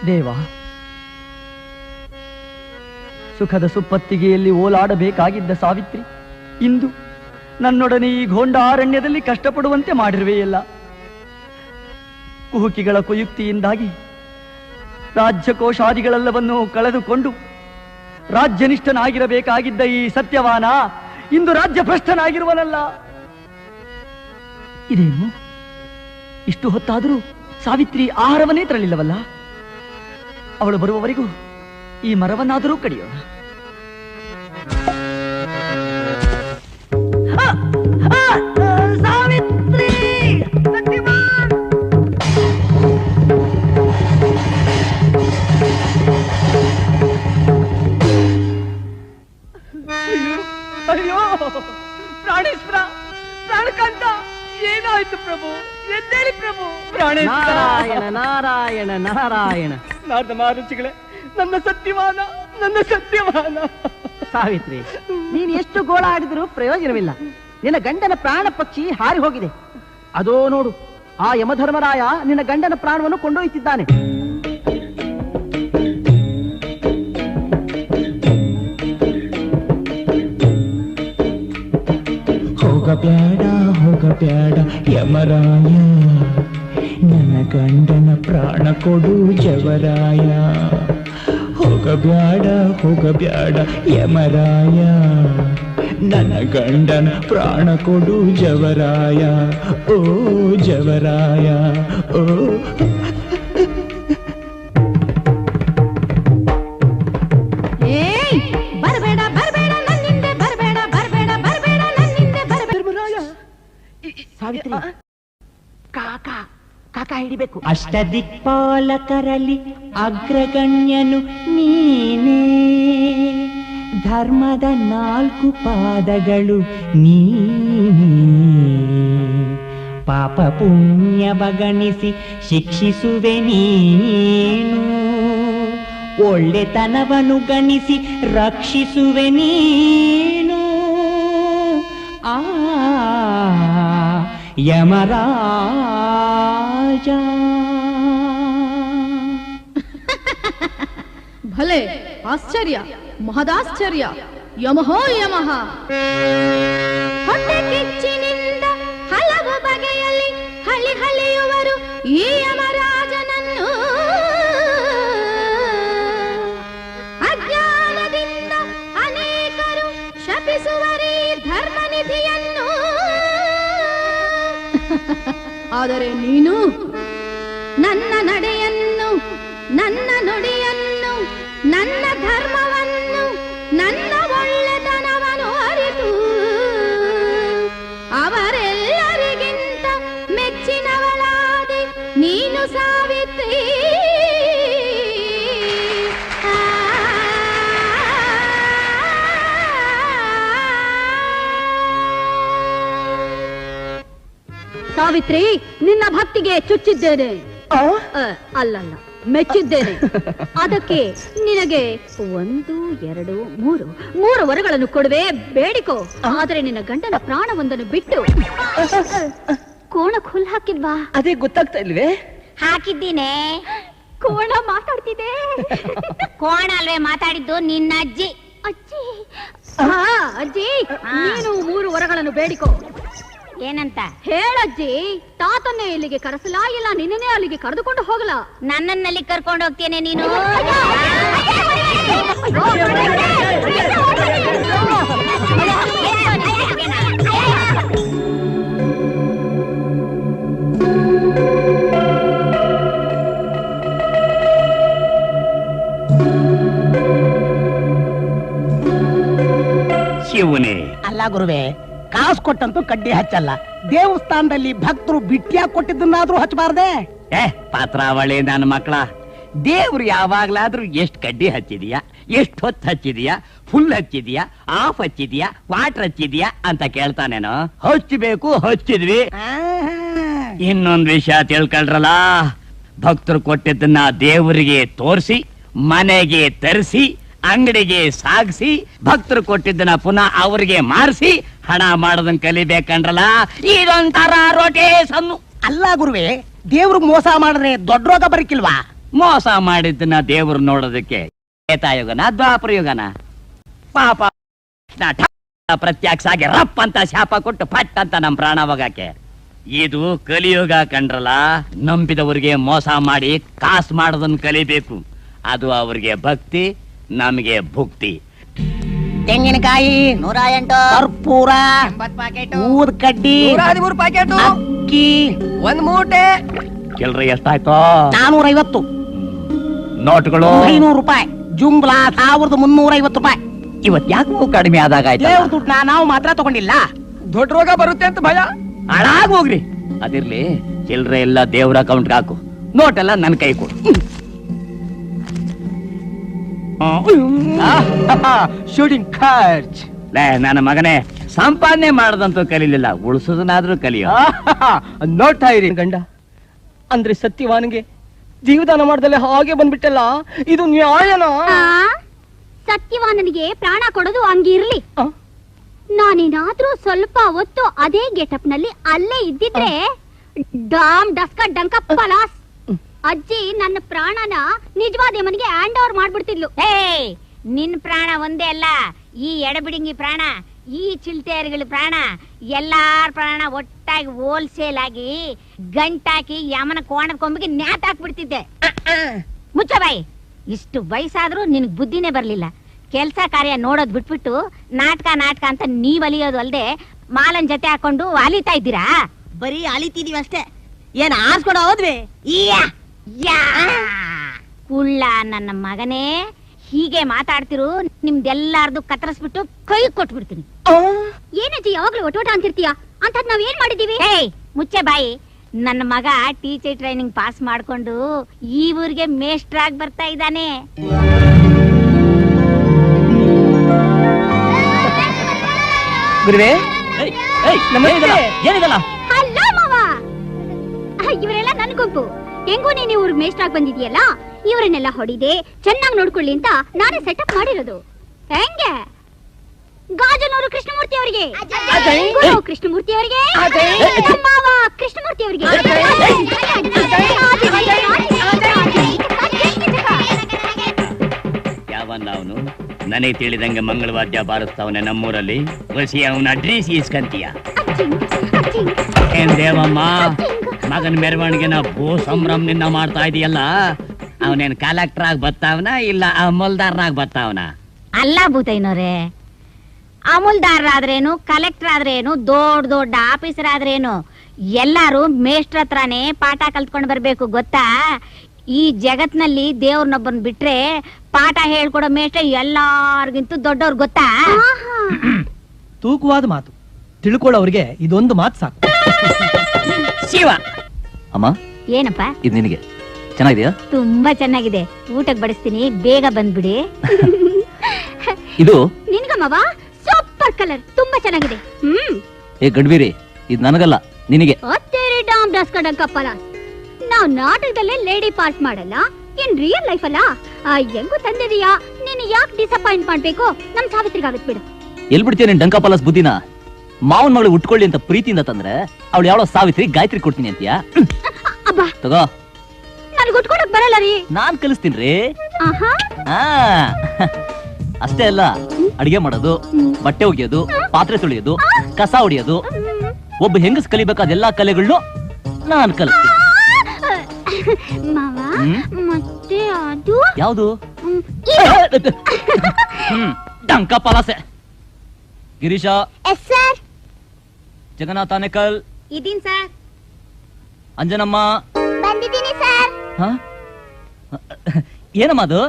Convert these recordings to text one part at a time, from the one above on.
ದೇವ, ಸುಖದ ಸುಪ್ಪತ್ತಿಗೆಯಲ್ಲಿ ಓಲಾಡಬೇಕಾಗಿದ್ದ ಸಾವಿತ್ರಿ ಇಂದು ನನ್ನೊಡನೆ ಈ ಘೋಂಡ ಅರಣ್ಯದಲ್ಲಿ ಕಷ್ಟಪಡುವಂತೆ ಮಾಡಿರುವೆಯಲ್ಲ. ಕುಹುಕಿಗಳ ಕುಯುಕ್ತಿಯಿಂದಾಗಿ ರಾಜ್ಯಕೋಶಾದಿಗಳೆಲ್ಲವನ್ನೂ ಕಳೆದುಕೊಂಡು ರಾಜ್ಯನಿಷ್ಠನಾಗಿರಬೇಕಾಗಿದ್ದ ಈ ಸತ್ಯವಾನ ಇಂದು ರಾಜ್ಯ ಭ್ರಷ್ಟನಾಗಿರುವನಲ್ಲ. ಇದೇನು ಇಷ್ಟು ಹೊತ್ತಾದರೂ ಸಾವಿತ್ರಿ ಆಹಾರವನ್ನೇ ತರಲಿಲ್ಲವಲ್ಲ. ಅವಳು ಬರುವವರೆಗೂ ಈ ಮರವನ್ನಾದರೂ ಕಡಿಯೋಣ. ಸಾವಿತ್ರಿ, ಅಯ್ಯೋ ಪ್ರಾಣೇಶ್ವರ, ಪ್ರಾಣಕಾಂತ, ಏನಾಯ್ತು ಪ್ರಭು? ಎದ್ದೇಳಿ ಪ್ರಭು. ನಾರಾಯಣ ನಾರಾಯಣ ನಾರಾಯಣ. ನಾರದ ಮಹರ್ಷಿಗಳೇ, ನನ್ನ ಸತ್ಯವಾನ, ನನ್ನ ಸತ್ಯವಾನ. ಸಾವಿತ್ರಿ, ನೀನು ಎಷ್ಟು ಗೋಳಾಡಿದರೂ ಪ್ರಯೋಜನವಿಲ್ಲ. ನಿನ್ನ ಗಂಡನ ಪ್ರಾಣ ಪಕ್ಷಿ ಹಾರಿ ಹೋಗಿದೆ. ಅದೋ ನೋಡು, ಆ ಯಮಧರ್ಮರಾಯ ನಿನ್ನ ಗಂಡನ ಪ್ರಾಣವನ್ನು ಕೊಂಡೊಯ್ತಿದ್ದಾನೆ. ಹೋಗಬೇಡ ಹೋಗಬೇಡ ಯಮರಾಯ, ನನ್ನ ಗಂಡನ ಪ್ರಾಣ ಕೊಡು ಜವರಾಯ. ಹೋಗಬೇಡ ಹೋಗಬೇಡ ಯಮರಾಯ, ನನ್ನ ಗಂಡನ ಪ್ರಾಣ ಕೊಡು ಜವರಾಯ. ಓ ಜವರಾಯ, ಓ ಬರಬೇಡ ಬರಬೇಡ ನನ್ನಿಂದೆ, ಬರಬೇಡ ಬರಬೇಡ ಬರಬೇಡ ನನ್ನಿಂದೆ, ಬರಬೇಡ. ಸಾವಿತ್ರಿ, ಕಾಕ ಕಾಕ ಹಿಡಿಬೇಕು. ಅಷ್ಟದಿಕ್ಪಾಲಕರಲ್ಲಿ ಅಗ್ರಗಣ್ಯನು ನೀನೇ, ಧರ್ಮದ 4 ಪಾದಗಳು ನೀನೇ. ಪಾಪ ಪುಣ್ಯವ ಗಣಿಸಿ ಶಿಕ್ಷಿಸುವೆ ನೀನು, ಒಳ್ಳೆತನವನ್ನು ಗಣಿಸಿ ರಕ್ಷಿಸುವೆ ನೀನು. ಆ ಯಮರಾಜ. ಭಲೆ ಆಶ್ಚರ್ಯ, ಮಹದಾಶ್ಚರ್ಯ. ಯಮಹೋ ಯಮಃ. ಹೊಟ್ಟೆ ಕಿಚ್ಚಿನಿಂದ ಹಲವು ಬಗೆಯಲ್ಲಿ ಹಳಿ ಹಳಿಯುವರು ಈ ಯಮರಾಜನನ್ನು. ಅಜ್ಞಾನದಿಂದ ಅನೇಕರು ಶಪಿಸುವರೀ ಧರ್ಮನಿಧಿಯನ್ನು. ಆದರೆ ನೀನು ನನ್ನ ನಡೆಯನ್ನು, ನನ್ನ ನುಡಿಯನ್ನು, ನನ್ನ ಧರ್ಮವನ್ನು, ನನ್ನ ಒಳ್ಳೆತನವನ್ನು ಅರಿತು ಅವರೆಲ್ಲರಿಗಿಂತ ಮೆಚ್ಚಿನವಳಾದೆ ನೀನು ಸಾವಿತ್ರಿ. ಸಾವಿತ್ರಿ, ನಿನ್ನ ಭಕ್ತಿಗೆ ಚುಚ್ಚಿದ್ದೇನೆ. ಅಲ್ಲಲ್ಲ, ಮೆಚ್ಚಿದ್ದೇನೆ. ಅದಕ್ಕೆ ನಿನಗೆ 1, 2, 3 ವರಗಳನ್ನು ಕೊಡುವೆ, ಬೇಡಿಕೋ. ಆದರೆ ನಿನ್ನ ಗಂಡನ ಪ್ರಾಣವೊಂದನ್ನು ಬಿಟ್ಟು. ಕೋಣಕ್ಕೆ ಹುಲ್ ಹಾಕಿದ್ವಾ? ಅದೇ ಗೊತ್ತಾಗ್ತಾ ಇಲ್ವೇ? ಹಾಕಿದ್ದೀನಿ. ಕೋಣ ಮಾತಾಡ್ತಿದೆ. ಕೋಣ ಅಲ್ವೇ ಮಾತಾಡಿದ್ದು, ನಿನ್ನ ಅಜ್ಜಿ. ಅಜ್ಜಿ, ಅಜ್ಜಿ, ನೀನು 3 ವರಗಳನ್ನು ಬೇಡಿಕೋ. ಏನಂತ ಹೇಳಜ್ಜಿ? ತಾತನ್ನೇ ಇಲ್ಲಿಗೆ ಕರೆಸಲಾ, ಇಲ್ಲ ನಿನ್ನೇ ಅಲ್ಲಿಗೆ ಕರೆದುಕೊಂಡು ಹೋಗಲ? ನನ್ನನ್ನಲ್ಲಿ ಕರ್ಕೊಂಡು ಹೋಗ್ತೇನೆ ನೀನು. ಶಿವನೇ, ಅಲ್ಲ ಗುರುವೆ, ಕಾಸು ಕೊಟ್ಟಂತೂ ಕಡ್ಡಿ ಹಚ್ಚಲ್ಲ. ದೇವಸ್ಥಾನದಲ್ಲಿ ಭಕ್ತರು ಬಿಟ್ಟಿಯಾ ಕೊಟ್ಟಿದ್ದನ್ನಾದ್ರೂ ಹಚ್ಚಬಾರ್ದೆ? ಪಾತ್ರಾವಳಿ ನನ್ನ ಮಕ್ಕಳ, ದೇವ್ರು ಯಾವಾಗ್ಲಾದ್ರೂ ಎಷ್ಟ್ ಕಡ್ಡಿ ಹಚ್ಚಿದೀಯಾ, ಎಷ್ಟ್ ಹೊತ್ತು ಹಚ್ಚಿದೀಯಾ, ಫುಲ್ ಹಚ್ಚಿದೀಯಾ, ಆಫ್ ಹಚ್ಚಿದೀಯಾ, ವಾಟರ್ ಹಚ್ಚಿದೀಯಾ ಅಂತ ಕೇಳ್ತಾನೇನೋ. ಹಚ್ಬೇಕು, ಹಚ್ಚಿದ್ವಿ. ಇನ್ನೊಂದ್ ವಿಷಯ ತಿಳ್ಕೊಳ್ರಲ್ಲ, ಭಕ್ತರು ಕೊಟ್ಟಿದ್ದನ್ನ ದೇವರಿಗೆ ತೋರಿಸಿ, ಮನೆಗೆ ತರಿಸಿ, ಅಂಗಡಿಗೆ ಸಾಗಿಸಿ, ಭಕ್ತರು ಕೊಟ್ಟಿದ್ದನ್ನ ಪುನಃ ಅವರಿಗೆ ಮಾರಿಸಿ ಹಣ ಮಾಡೋದನ್ನ ಕಲಿಬೇಕಂಡ್ರಲ್ಲ. ಇದೊಂಥರ ರೊಟೇಷನ್ನು. ಅಲ್ಲ ಗುರುವೆ, ದೇವ್ರಿಗೆ ಮೋಸ ಮಾಡಿದ್ರೆ ದೊಡ್ಡ ರೋಗ ಬರಕಿಲ್ವಾ? ಮೋಸ ಮಾಡಿದ್ದನ್ನ ದೇವ್ರು ನೋಡೋದಕ್ಕೆ ತ್ರೇತಾಯುಗನ ದ್ವಾಪರ ಯುಗನ? ಪಾಪ ಪ್ರತ್ಯಕ್ಷ ಆಗಿ ರಪ್ ಅಂತ ಶಾಪ ಕೊಟ್ಟು ಪಟ್ ಅಂತ ನಮ್ ಪ್ರಾಣ ಹೋಗಕ್ಕೆ. ಇದು ಕಲಿಯುಗ ಕಂಡ್ರಲ್ಲ. ನಂಬಿದವ್ರಿಗೆ ಮೋಸ ಮಾಡಿ ಕಾಸು ಮಾಡೋದನ್ನ ಕಲಿಬೇಕು. ಅದು ಅವ್ರಿಗೆ ಭಕ್ತಿ, ನಮಗೆ ಭುಕ್ತಿ. ತೆಂಗಿನಕಾಯಿ 108, ಕರ್ಪೂರ 80 ಪ್ಯಾಕೆಟ್, ಊದ್ ಕಡ್ಡಿ 113 ಪ್ಯಾಕೆಟ್, ಅಕ್ಕಿ 1 ಮೂಟೆ. ಚಿಲ್ರೆ ಎಷ್ಟಾಯ್ತು? 450, ನೋಟ್ಗಳು 500 ರೂಪಾಯಿ, ಜುಂಬ್ಲಾ 1350 ರೂಪಾಯಿ. ಇವತ್ ಯಾಕೋ ಕಡಿಮೆ ಆದಾಗ ದೇವ್ರ ದುಡ್ಡನ್ನ ನಾವು ಮಾತ್ರ ತಗೊಂಡಿಲ್ಲ. ದೊಡ್ಡ ರೋಗ ಬರುತ್ತೆ ಅಂತ ಭಯ. ಹಾಳಾಗ್ ಹೋಗ್ರಿ. ಅದಿರ್ಲಿ, ಚಿಲ್ರೆ ಎಲ್ಲ ದೇವ್ರ ಅಕೌಂಟ್ಗೆ ಹಾಕು, ನೋಟ್ ಎಲ್ಲ ನನ್ ಕೈ ಕೊಡು. ಶೂಟಿಂಗ್ ಖರ್ಚ್. ಲೇ ನನ್ನ ಮಗನೇ, ಸಂಪಾದನೆ ಮಾಡದಂತೂ ಕಲೀಲಿಲ್ಲ, ಉಳಿಸೋದನ್ನಾದ್ರೂ ಕಲಿಯೋ. ನೋಡ್ತಾ ಇರಿ ಗಂಡ ಅಂದ್ರೆ ಸತ್ಯವಾನಿಗೆ ಜೀವದಾನ ಮಾಡ್ದಲೆ ಹಾಗೆ ಬಂದ್ಬಿಟ್ಟಲ್ಲ, ಇದು ನ್ಯಾಯನಾ? ಸತ್ಯವಾನನಿಗೆ ಪ್ರಾಣ ಕೊಡೋದು ಹಂಗಿರ್ಲಿ. ಆ? ನಾನೇನಾದ್ರೂ ಸ್ವಲ್ಪ ಹೊತ್ತು ಅದೇ ಗೆಟಪ್ ನಲ್ಲಿ ಅಲ್ಲೇ ಇದ್ದಿದ್ರೆ ಡಾಮ್ ಡಸ್ಕ ಡಂಕ ಪಲಾಸ್ ಅಜ್ಜಿ ನನ್ನ ಪ್ರಾಣನ ನಿಜವಾದ ಮನೆಗೆ ಹ್ಯಾಂಡ್ ಓವರ್ ಮಾಡ್ಬಿಡ್ತಿದ್ಲು. ನಿನ್ ಪ್ರಾಣ ಒಂದೇ ಅಲ್ಲ, ಈ ಎಡಬಿಡಿಂಗಿ ಪ್ರಾಣ, ಈ ಚಿಲ್ಟೇರ್ಗಳ ಪ್ರಾಣ, ಎಲ್ಲಾರ ಪ್ರಾಣ ಒಟ್ಟಾಗಿ ಹೋಲ್ಸೇಲ್ ಆಗಿ ಗಂಟಾಕಿ ಯಮನ ಕೋಣದ ಕೊಂಬಿಗೆ ನ್ಯಾತಾಕ್ಬಿಡ್ತಿದ್ದೆ. ಮುಚ್ಚ ಬಾಯಿ. ಇಷ್ಟು ವಯಸ್ಸಾದ್ರೂ ನಿನಗ್ ಬುದ್ಧಿನೇ ಬರ್ಲಿಲ್ಲ. ಕೆಲ್ಸ ಕಾರ್ಯ ನೋಡೋದ್ ಬಿಟ್ಬಿಟ್ಟು ನಾಟಕ ನಾಟಕ ಅಂತ ನೀವ್ ಅಲಿಯೋದು ಅಲ್ದೆ ಮಾಲನ್ ಜೊತೆ ಹಾಕೊಂಡು ಅಲಿತಾ ಇದ್ದೀರಾ? ಬರೀ ಅಲಿತಿದೀವಿ ಅಷ್ಟೇ, ಏನ್ ಆರ್ಸ್ಕೊಂಡು ಹೋದ್ವಿ? ಕುಳ್ಳ ನನ್ನ ಮಗನೇ, ಹೀಗೆ ಮಾತಾಡ್ತಿರು, ನಿಮ್ದೆಲ್ಲಾರ್ದು ಕತ್ತರಿಸ್ಬಿಟ್ಟು ಕೈ ಕೊಟ್ಬಿಡ್ತೀನಿ. ಏನಜ್ಜಿ ಯಾವಾಗ್ಲೂ ಒಟೋಟ ಅಂತಿರ್ತೀಯ? ಅಂತದ್ ನಾವ್ ಏನ್ ಮಾಡಿದೀವಿ? ಮುಚ್ಚೆ ಬಾಯಿ. ನನ್ನ ಮಗ ಟೀಚರ್ ಟ್ರೈನಿಂಗ್ ಪಾಸ್ ಮಾಡ್ಕೊಂಡು ಈ ಊರಿಗೆ ಮೇಷ್ಟ್ರಾಗಿ ಬರ್ತಾ ಇದ್ದಾನೆ. ಗುರುವೇ, ಏನಿದಲ್ಲ? ಹಲೋ ಮಾವ, ಇವರೆಲ್ಲ ನನ್ ಗುಂಪು. ಹೆಂಗೂ ನೀನು ಊರಿಗೆ ಮೇಷ್ಟ್ರಾಗಿ ಬಂದಿದೀಯಲ್ಲ, ಇವರನ್ನೆಲ್ಲ ಹೊಡಿದೆ ಚೆನ್ನಾಗಿ ನೋಡ್ಕೊಳ್ಳಿ ಅಂತ ನಾನೇ ಸೆಟಪ್ ಮಾಡಿರೋದು. ಹೆಂಗೆ? ಗಾಜನೂರು ಕೃಷ್ಣಮೂರ್ತಿ ಅವರಿಗೆ, ಕೃಷ್ಣಮೂರ್ತಿ ಅವರಿಗೆ, ಮಾವ ಕೃಷ್ಣಮೂರ್ತಿ ಅವರಿಗೆ. ಯಾವನ್ನ ಅವನು? ನನಗೆ ತಿಳಿದಂಗೆ ಮಂಗಳವಾದ್ಯ ಬಾರಿಸ್ತಾವನೆ ನಮ್ಮೂರಲ್ಲಿ. ವಸಿ ಅವನ ಅಡ್ರೆಸ್ ಇಸ್ಕಂತೀಯ? ಏನ್ ದೇವಮ್ಮ, ಮಗನ ಮೆರವಣಿಗೆನ ಭೂ ಸಂಭ್ರಮದಿಂದ ಮಾಡ್ತಾ ಇದೆಯಲ್ಲ, ಅವನೇನ್ ಕಲೆಕ್ಟರ್ ಆಗಿ ಬತ್ತಾವನ ಇಲ್ಲ ಅಮಲ್ದಾರನಾಗ್ ಬತ್ತಾವನ? ಅಲ್ಲ ಭೂತಯ್ಯನವ್ರೆ, ಅಮೂಲ್ದಾರರಾದ್ರೇನು, ಕಲೆಕ್ಟರ್ ಆದ್ರೇನು, ದೊಡ್ಡ ದೊಡ್ಡ ಆಫೀಸರ್ ಆದ್ರೇನು, ಎಲ್ಲಾರು ಮೇಷ್ಟ್ರ ಹತ್ರನೇ ಪಾಠ ಕಲ್ತ್ಕೊಂಡ್ ಬರ್ಬೇಕು ಗೊತ್ತಾ? ಈ ಜಗತ್ನಲ್ಲಿ ದೇವ್ರನ್ನೊಬ್ಬನ್ ಬಿಟ್ರೆ ಪಾಠ ಹೇಳ್ಕೊಡೋ ಮೇಷ್ಟ್ರ ಎಲ್ಲಾರ್ಗಿಂತೂ ದೊಡ್ಡವ್ರು ಗೊತ್ತಾ? ತೂಕವಾದ ಮಾತು ತಿಳ್ಕೊಳ್ಳೋರಿಗೆ ಇದೊಂದು ಮಾತು ಸಾಕು. ಶಿವ ಅಮ್ಮ, ಏನಪ್ಪ ಇದು ನಿನಗೆ ಚೆನ್ನಾಗಿದೆಯಾ? ತುಂಬಾ ಚೆನ್ನಾಗಿದೆ. ಊಟಕ್ಕೆ ಬಡಿಸ್ತೀನಿ, ಬೇಗ ಬಂದ್ಬಿಡಿ. ಇದು ನಿನ್ಗಮ್ಮವ ಸೂಪರ್ ಕಲರ್, ತುಂಬಾ ಚೆನ್ನಾಗಿದೆ. ಏ ಗಡ್ಬೀರಿ, ಇದು ನನಗಲ್ಲ, ನಿನಗೆ. ಅತ್ತೇರಿ ಡಾಮ್ ಡಾಸ್ ಕಡಂಕಪ್ಪಲ. ನಾವ್ ನಾಟಕದಲ್ಲೇ ಲೇಡಿ ಪಾರ್ಟ್ ಮಾಡಲ್ಲ, ಇನ್ ರಿಯಲ್ ಲೈಫ್ ಅಲ್ಲ. ಹೆಂಗು ತಂದಿದೀಯಾ, ನೀನು ಯಾಕೆ ಡಿಸಪಾಯಿಂಟ್ ಮಾಡ್ಬೇಕು? ನಮ್ ಸಾವಿತ್ರಿಗಾಗತ್ ಬಿಡು. ಎಲ್ ಬಿಡ್ತೀಯ ನಿನ್ ಡಂಕ ಪಾಲಸ್ ಬುದ್ಧಿನ? ಮಾವನ್ ಮಗಳು ಉಟ್ಕೊಳ್ಳಿ ಅಂತ ಪ್ರೀತಿಯಿಂದ ತಂದ್ರೆ ಅವಳು ಯಾವಳೋ ಸಾವಿತ್ರಿ ಗಾಯತ್ರಿ ಕೊಡ್ತೀನಿ ಅಂತೀಯಾ? ಅಬ್ಬಾ, ತಗೋ. ನನ್ಗೆ ಉಟ್ಕೊಳಕ್ ಬರಲ್ಲ ರೀ. ನಾನ್ ಕಲಿಸ್ತೀನ್ರಿ. ಆಹಾ, ಅಷ್ಟೇ ಅಲ್ಲ, ಅಡಿಗೆ ಮಾಡೋದು, ಬಟ್ಟೆ ಒಗೆಯೋದು, ಪಾತ್ರೆ ತೊಳೆಯೋದು, ಕಸ ಹೊಡಿಯೋದು, ಒಬ್ಬ ಹೆಂಗಸ್ ಕಲಿಬೇಕಾದ ಎಲ್ಲಾ ಕಲೆಗಳನ್ನು ನಾನ್ ಕಲಿಸ್ತೀನಿ. ಮಾವ, ಮತ್ತೆ ಅದು ಯಾವುದು? ಡಂಕ ಪಾಲಸೆ. Girish, yes sir. ಜಗನ್ನಾಥ ಆನೇಕಲ್, ಇದೀನ್ ಸರ್. ಅಂಜನಮ್ಮ, ಬಂದಿದ್ದೀನಿ ಸರ್. ಹ? ಏನಮ್ಮ ಅದು?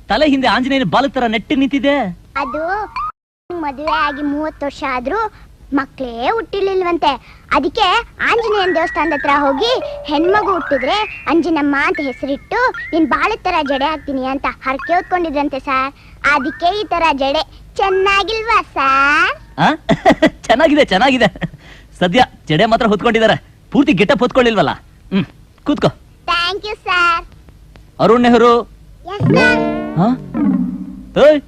ತಲೆ ಹಿಂದೆ ಆಂಜನೇಯನ ಬಾಲದ ತರ ನೆಟ್ಟಿ ನಿಂತಿದೆ. ಅದು ಮದುವೆ ಆಗಿ 30 ವರ್ಷ ಆದ್ರೂ ಮಕ್ಳೇ ಹುಟ್ಟಿರ್ಲಿಲ್ವಂತೆ. ಅದಕ್ಕೆ ಆಂಜನೇಯನ ದೇವಸ್ಥಾನದ ಹತ್ರ ಹೋಗಿ ಹೆಣ್ಮಗು ಹುಟ್ಟಿದ್ರೆ ಅಂಜನಮ್ಮ ಅಂತ ಹೆಸರಿಟ್ಟು ನಿನ್ ಬಾಳದ ತರ ಜಡೆ ಹಾಕ್ತೀನಿ ಅಂತ ಹರಕೆ ಹೊತ್ಕೊಂಡಿದ್ರಂತೆ ಸರ್. ಅದಕ್ಕೆ ಈ ತರ ಜಡೆ ಚೆನ್ನಾಗಿಲ್ವಾ ಸರ್? ಚೆನ್ನಾಗಿದೆ, ಚೆನ್ನಾಗಿದೆ. ಸದ್ಯ ಜಡೆ ಮಾತ್ರ ಹೊತ್ಕೊಂಡಿದ್ದಾರೆ, ಪೂರ್ತಿ ಗೆಟಪ್ ಹೊತ್ಕೊಳ್ಳಿಲ್ವಲ್ಲ. ಕೂತ್ಕೋ. Thank you sir. Arun Nehru. Yes sir.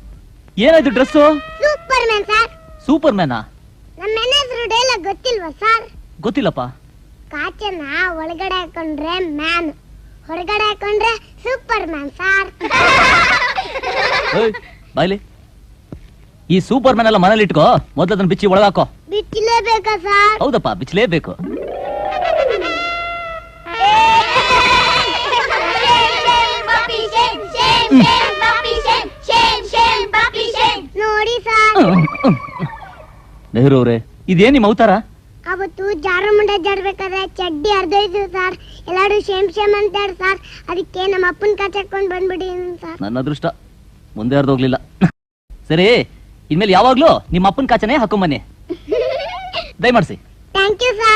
ಏನಾಯ್ತು ಡ್ರೆಸ್ಸು? Superman sir. ಸೂಪರ್ ಮ್ಯಾನಾ? ನಮ್ಮ ಹೆಸರು ಡೈಲಾಗ್ ಗೊತ್ತಿಲ್ವಾ ಸರ್? ಗೊತ್ತಿಲ್ಲಪ್ಪ. ಕಾಚನ್ನ ಒಳಗಡೆ ಹಾಕೊಂಡ್ರೆ ಮ್ಯಾನ್, ಹೊರಗಡೆ ಹಾಕೊಂಡ್ರೆ ಸೂಪರ್ ಮ್ಯಾನ್ ಸಾರ್. ಏಯ್, ಬಾಯ್ಲಿ. ಈ ಸೂಪರ್ ಮ್ಯಾನ್ ಎಲ್ಲ ಮನೇಲಿ ಇಟ್ಕೋ, ಮೊದ್ಲು ಅದನ್ನ ಬಿಚ್ಚಿ ಒಳಗಾಕೋ. ಬಿಚ್ಚಲೇಬೇಕಾ ಸಾರ್? ಹೌದಪ್ಪ, ಬಿಚ್ಚಲೇಬೇಕು. ನೋಡಿ ಸಾರ್, ನೆಹರು ಅವ್ರೆ, ಇದೇನ್ ನಿಮ್ಮ ಅವತಾರ? ಅವತ್ತು ಜಾರಮುಂಡ ಜಾಡ್ಬೇಕಾದ್ರೆ ಚಡ್ಡಿ ಅರ್ಧೋಯ್ತು ಸರ್. ಎಲ್ಲಾರು ಶೇಮ್ ಶೇಮ್ ಅಂತಾರ ಸರ್. ಅದಕ್ಕೆ ನಮ್ಮ ಅಪ್ಪನ ಕಚ್ಚಾಕೊಂಡ್ ಬಂದ್ಬಿಡಿ ಸರ್. ನನ್ನ ಅದೃಷ್ಟ ಮುಂದೆ ಹರಿದೋಗ್ಲಿಲ್ಲ. ಸರಿ, ಇನ್ಮೇಲೆ ಯಾವಾಗ್ಲೂ ನಿಮ್ಮ ಅಪ್ಪನ ಕಾಚನೆ ಹಾಕೊಂಬನ್ನಿ. ದಯಮಾಡ್ಸಿ. Thank you sir.